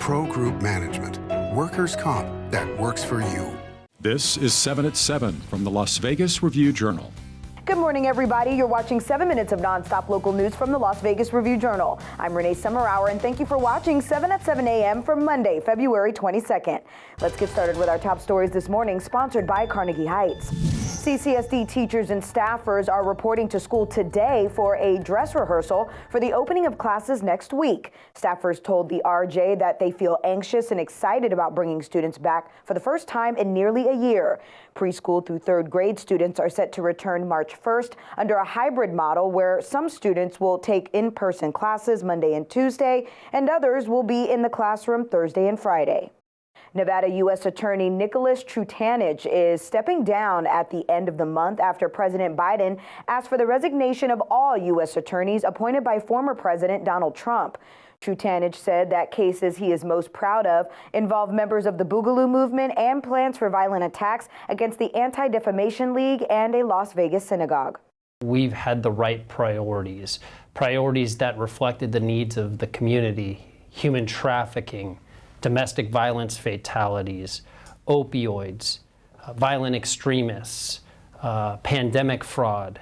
Pro Group Management. Workers' comp that works for you. This is 7 at 7 from the Las Vegas Review-Journal. Good morning, everybody. You're watching 7 minutes of nonstop local news from the Las Vegas Review-Journal. I'm Renee Summerhour, and thank you for watching 7 at 7 a.m. for Monday, February 22nd. Let's get started with our top stories this morning, sponsored by Carnegie Heights. CCSD teachers and staffers are reporting to school today for a dress rehearsal for the opening of classes next week. Staffers told the RJ that they feel anxious and excited about bringing students back for the first time in nearly a year. Preschool through third grade students are set to return March 1st under a hybrid model where some students will take in-person classes Monday and Tuesday, and others will be in the classroom Thursday and Friday. Nevada U.S. Attorney Nicholas Trutanich is stepping down at the end of the month after President Biden asked for the resignation of all U.S. attorneys appointed by former President Donald Trump. Trutanich said that cases he is most proud of involve members of the Boogaloo movement and plans for violent attacks against the Anti-Defamation League and a Las Vegas synagogue. We've had the right priorities that reflected the needs of the community: human trafficking, domestic violence fatalities, opioids, violent extremists, pandemic fraud,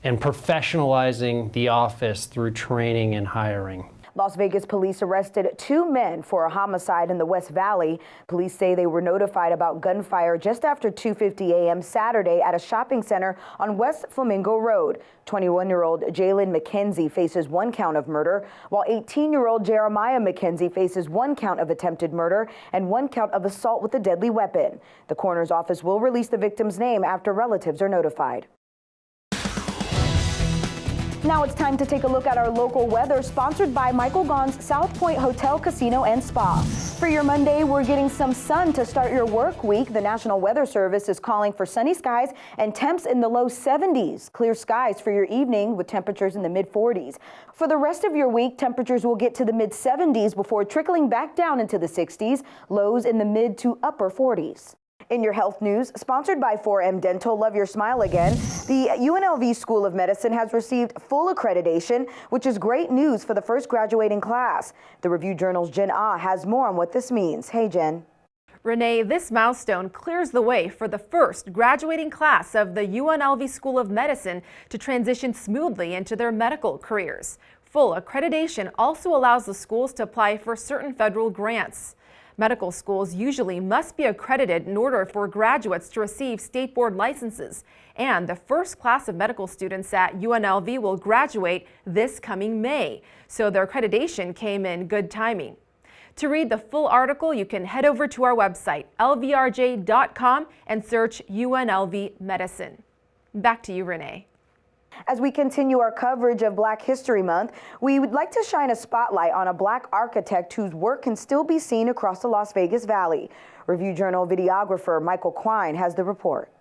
and professionalizing the office through training and hiring. Las Vegas police arrested 2 men for a homicide in the West Valley. Police say they were notified about gunfire just after 2:50 a.m. Saturday at a shopping center on West Flamingo Road. 21-year-old Jalen McKenzie faces 1 count of murder, while 18-year-old Jeremiah McKenzie faces 1 count of attempted murder and 1 count of assault with a deadly weapon. The coroner's office will release the victim's name after relatives are notified. Now it's time to take a look at our local weather, sponsored by Michael Gaughan's South Point Hotel, Casino and Spa. For your Monday, we're getting some sun to start your work week. The National Weather Service is calling for sunny skies and temps in the low 70s. Clear skies for your evening with temperatures in the mid 40s. For the rest of your week, temperatures will get to the mid 70s before trickling back down into the 60s, lows in the mid to upper 40s. In your health news, sponsored by 4M Dental, love your smile again. The UNLV School of Medicine has received full accreditation, which is great news for the first graduating class. The Review-Journal's Jen Ah has more on what this means. Hey, Jen. Renee, this milestone clears the way for the first graduating class of the UNLV School of Medicine to transition smoothly into their medical careers. Full accreditation also allows the schools to apply for certain federal grants. Medical schools usually must be accredited in order for graduates to receive state board licenses, and the first class of medical students at UNLV will graduate this coming May, so their accreditation came in good timing. To read the full article, you can head over to our website, lvrj.com, and search UNLV Medicine. Back to you, Renee. As we continue our coverage of Black History Month, we would like to shine a spotlight on a Black architect whose work can still be seen across the Las Vegas Valley. Review-Journal videographer Michael Quine has the report.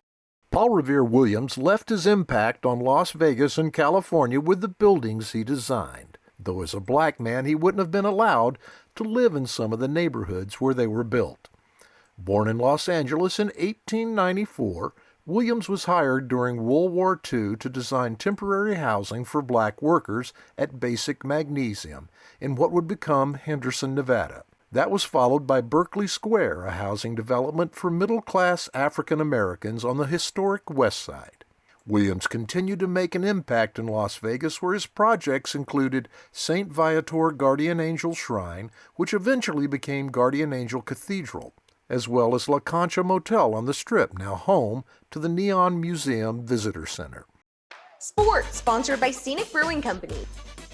Paul Revere Williams left his impact on Las Vegas and California with the buildings he designed. Though as a Black man, he wouldn't have been allowed to live in some of the neighborhoods where they were built. Born in Los Angeles in 1894, Williams was hired during World War II to design temporary housing for Black workers at Basic Magnesium in what would become Henderson, Nevada. That was followed by Berkeley Square, a housing development for middle-class African Americans on the historic West Side. Williams continued to make an impact in Las Vegas, where his projects included St. Viator Guardian Angel Shrine, which eventually became Guardian Angel Cathedral, as well as La Concha Motel on the Strip, now home to the Neon Museum Visitor Center. Sports, sponsored by Scenic Brewing Company.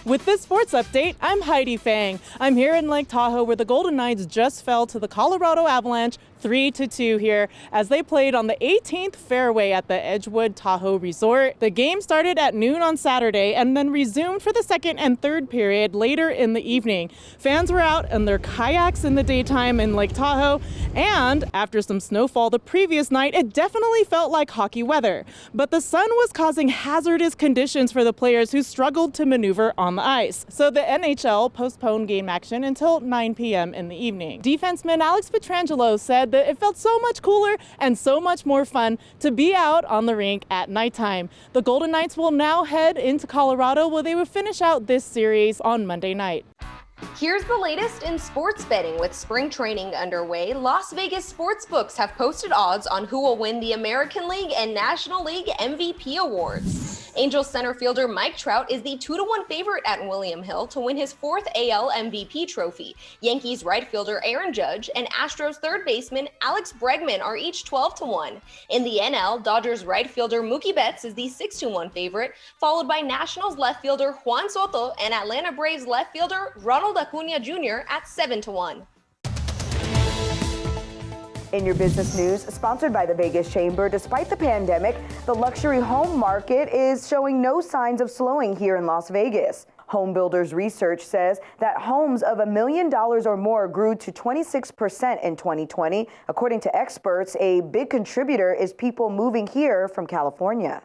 With this sports update, I'm Heidi Fang. I'm here in Lake Tahoe, where the Golden Knights just fell to the Colorado Avalanche 3-2 here as they played on the 18th fairway at the Edgewood Tahoe Resort. The game started at noon on Saturday and then resumed for the second and third period later in the evening. Fans were out in their kayaks in the daytime in Lake Tahoe, and after some snowfall the previous night, it definitely felt like hockey weather. But the sun was causing hazardous conditions for the players who struggled to maneuver on the ice. So the NHL postponed game action until 9 p.m. in the evening. Defenseman Alex Pietrangelo said that it felt so much cooler and so much more fun to be out on the rink at nighttime. The Golden Knights will now head into Colorado, where they will finish out this series on Monday night. Here's the latest in sports betting. With spring training underway, Las Vegas sportsbooks have posted odds on who will win the American League and National League MVP awards. Angels center fielder Mike Trout is the 2-1 favorite at William Hill to win his 4th AL MVP trophy. Yankees right fielder Aaron Judge and Astros third baseman Alex Bregman are each 12-1. In the NL, Dodgers right fielder Mookie Betts is the 6-1 favorite, followed by Nationals left fielder Juan Soto and Atlanta Braves left fielder Ronald Acuna Jr. at 7-1. In your business news, sponsored by the Vegas Chamber, despite the pandemic, the luxury home market is showing no signs of slowing here in Las Vegas. Home Builders research says that homes of $1 million or more grew to 26% in 2020. According to experts, a big contributor is people moving here from California.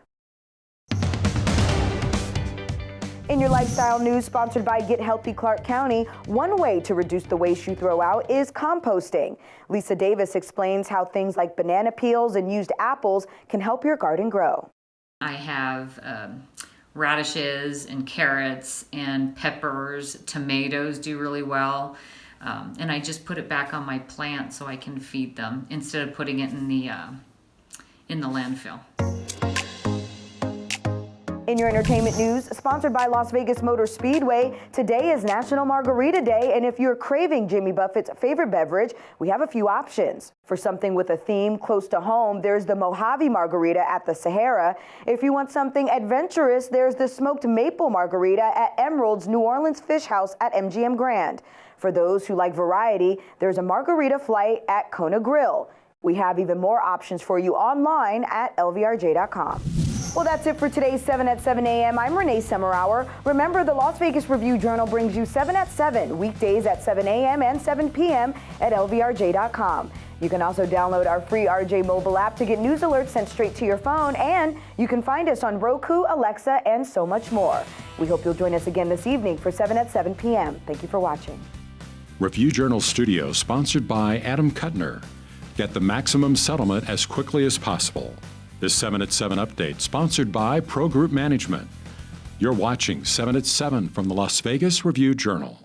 In your lifestyle news, sponsored by Get Healthy Clark County, one way to reduce the waste you throw out is composting. Lisa Davis explains how things like banana peels and used apples can help your garden grow. I have radishes and carrots and peppers, tomatoes do really well. And I just put it back on my plant so I can feed them instead of putting it in the landfill. In your entertainment news, sponsored by Las Vegas Motor Speedway, today is National Margarita Day, and if you're craving Jimmy Buffett's favorite beverage, we have a few options. For something with a theme close to home, there's the Mojave Margarita at the Sahara. If you want something adventurous, there's the Smoked Maple Margarita at Emerald's New Orleans Fish House at MGM Grand. For those who like variety, there's a Margarita Flight at Kona Grill. We have even more options for you online at lvrj.com. Well, that's it for today's 7 at 7 a.m. I'm Renee Summerhour. Remember, the Las Vegas Review-Journal brings you 7 at 7, weekdays at 7 a.m. and 7 p.m. at lvrj.com. You can also download our free RJ mobile app to get news alerts sent straight to your phone, and you can find us on Roku, Alexa, and so much more. We hope you'll join us again this evening for 7 at 7 p.m. Thank you for watching. Review-Journal Studio, sponsored by Adam Kuttner. Get the maximum settlement as quickly as possible. This 7 at 7 update, sponsored by Pro Group Management. You're watching 7 at 7 from the Las Vegas Review-Journal.